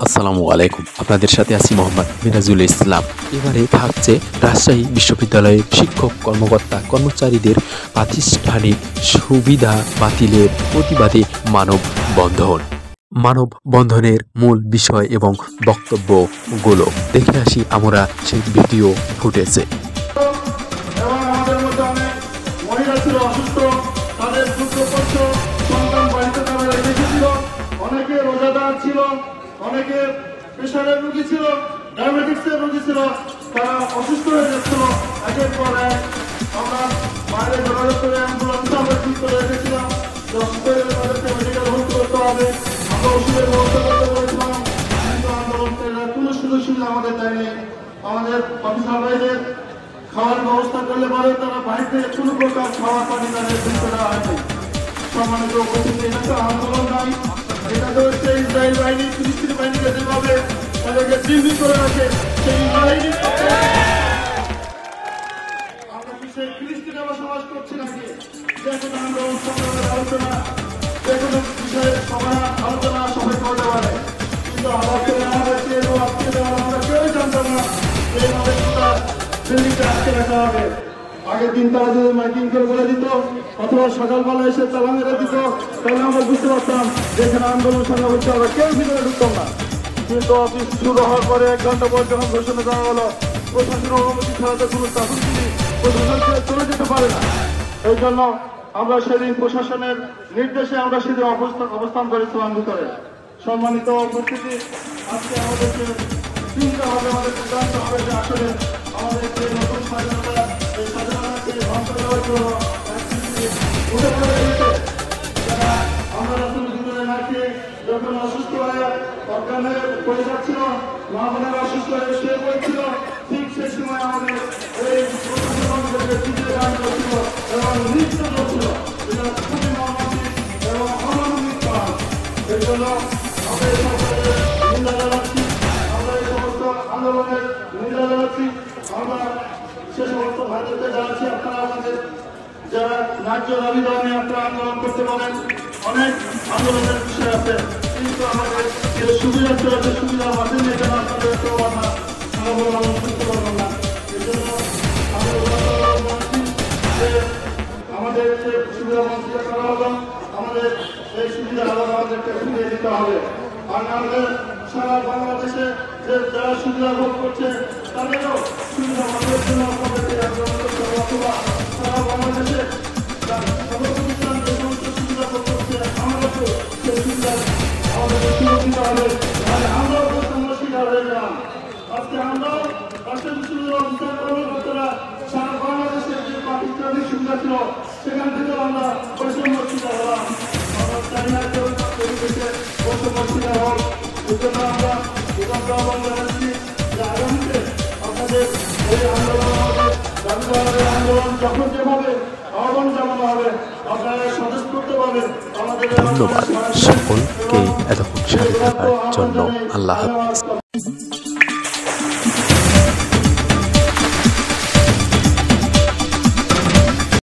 আসসালামু আলাইকুম। আপনাদের সাথে আছি মোহাম্মদ মিরাজুল ইসলাম। এবারে থাকছে রাজশাহী বিশ্ববিদ্যালয়ের শিক্ষক কর্মকর্তা কর্মচারীদের প্রাতিষ্ঠানিক সুবিধা বাতিলের প্রতিবাদে মানববন্ধনের মূল বিষয় এবং বক্তব্যগুলো দেখে আসি আমরা সেই ভিডিও ফুটেজে। অনেকে রোজাদার ছিল, অনেকে প্রেশারের রোগী ছিল, ডায়াবেটিক্সের রোগী ছিল, তারা অসুস্থ হয়ে যাচ্ছিল। একের পর এক আমরা বাইরে যোগাযোগ করে অ্যাম্বুলেন্স আমরা ঠিক করে রেখেছিলাম যে অসুস্থ হয়ে তাদেরকে মেডিকেল ভর্তি করতে হবে। আমরা ওষুধের ব্যবস্থা করতে বলেছিলাম, কিন্তু আন্দোলনকারীরা কোনো সুযোগ সুবিধা আমাদের দেয়নি। আমাদের অফিসার ভাইদের খাওয়ার ব্যবস্থা করলে পরে তারা বাইরে থেকে কোনো প্রকার খাওয়া পানি তাদের দিতে দেওয়া হয়নি। সম্মানিত উপস্থিতি, এটা তো আন্দোলন নয়, এটা তো হচ্ছে ইসরায়েল বাহিনী ফিলিস্তিনি বাহিনীকে যেভাবে তাদেরকে জিম্মি করে রাখে সেই বাহিনী। আমরা কি সেই ফিলিস্তিনে বসবাস করছি নাকি? যে কোনো আন্দোলন সংগ্রামের আলোচনা, যে কোনো বিষয়ে সবাই আলোচনা সবাই করতে পারে, কিন্তু আমাদেরকে আমরা কেউই জানতাম না যে আমাদের দিল্লিতে আটকে রাখা হবে। আগের দিন তারা যদি মাইকিং করে বলে দিত অথবা সকালবেলা এসে তালা মেরে দিত, তাহলে আমরা বুঝতে পারতাম যে এখানে আন্দোলন সংগ্রাম হচ্ছে, আমরা কেউ ভিতরে ঢুকতাম না। কিন্তু অফিস শুরু হওয়ার পরে 1 ঘন্টা পর যখন ঘোষণা দেওয়া হলো প্রশাসনের অনুমতি ছাড়া তো কোনো চাকরি প্রশাসনকে চলে যেতে পারে না, এই জন্য আমরা সেদিন প্রশাসনের নির্দেশে আমরা সেদিন অবস্থান করেছিলাম ভিতরে। সম্মানিত উপস্থিতি, আজকে আমাদেরকে চিন্তা হবে, আমাদেরকে জানতে হবে যে আসলে আমাদের যে নতুন স্বাধীনতা, এই স্বাধীনতাকে ধ্বংস দেওয়ার জন্য উঠে পড়ে গেছে। যারা আমরা নতুন জীবনে না খেয়ে যখন অসুস্থ হয়ে অজ্ঞানে পড়ে যাচ্ছিল, মা বোনেরা অসুস্থ হয়ে শুয়ে পড়েছিল, ঠিক সেই সময় আমাদের এই প্রশাসনকে চিঠিয়ে দান করছিল এবং নৃত্য করছিল, এটা খুবই মর্মান্তিক এবং অমানবিক কাজ। এই জন্য আমরা এই সরকারের নিন্দা জানাচ্ছি, আমরা এই সমস্ত আন্দোলনের নিন্দা জানাচ্ছি। আমরা সে সমস্ত ভাইদেরকে জানাচ্ছি, আপনারা আমাদের যারা ন্যায্য দাবি নিয়ে আপনারা আন্দোলন করতে পারেন। অনেক আন্দোলনের বিষয় আছে, কিন্তু আমাদের যে সুবিধা চলেছে সুবিধা বাতিল নিয়ে কেন আপনাদের কেউ আমরা আন্দোলন করতে পারবো না। এই জন্য আমাদের যে সুবিধা বঞ্চিত করা হলো, আমাদের এই সুবিধা আলাদা আমাদেরকে ফিরিয়ে দিতে হবে। আর আমাদের সারা বাংলাদেশে যে যারা সুবিধা ভোগ করছে তাদেরও সুবিধা আমাদের জন্য আপনাদেরকে আন্দোলন করতে হবে, অথবা সারা বাংলাদেশে সর্বপ্রতিষ্ঠান যে সমস্ত সুবিধা ভোগ করছে আমরা তো সেই সুবিধা আমাদেরকে সুযোগ দিতে হবে, তাহলে আমরাও তো সমস্যা হয়ে গেলাম। আজকে আমরাও রাষ্ট্রীয় বিশ্ববিদ্যালয় অফিসার কর্মকর্তারা সারা বাংলাদেশে যে প্রাতিষ্ঠানিক সুবিধা ছিল সেখান থেকেও আমরা বৈষম্য শিকার হলাম। আমরা চাই না কেউ পরিবেশে বৈষম্য শিকার হল। এই জন্য আমরা আহ্বান জানাচ্ছি যে আগামীতে আপনাদের এই আন্দোলন আমাদের দাবি আন্দোলন যখন যেভাবে আহ্বান জানানো হবে আপনারা স্বতঃস্ফূর্তভাবে আমাদের ধন্যবাদ সকলকে এতক্ষণ সাথে থাকার জন্য। আল্লাহ হাফেজ।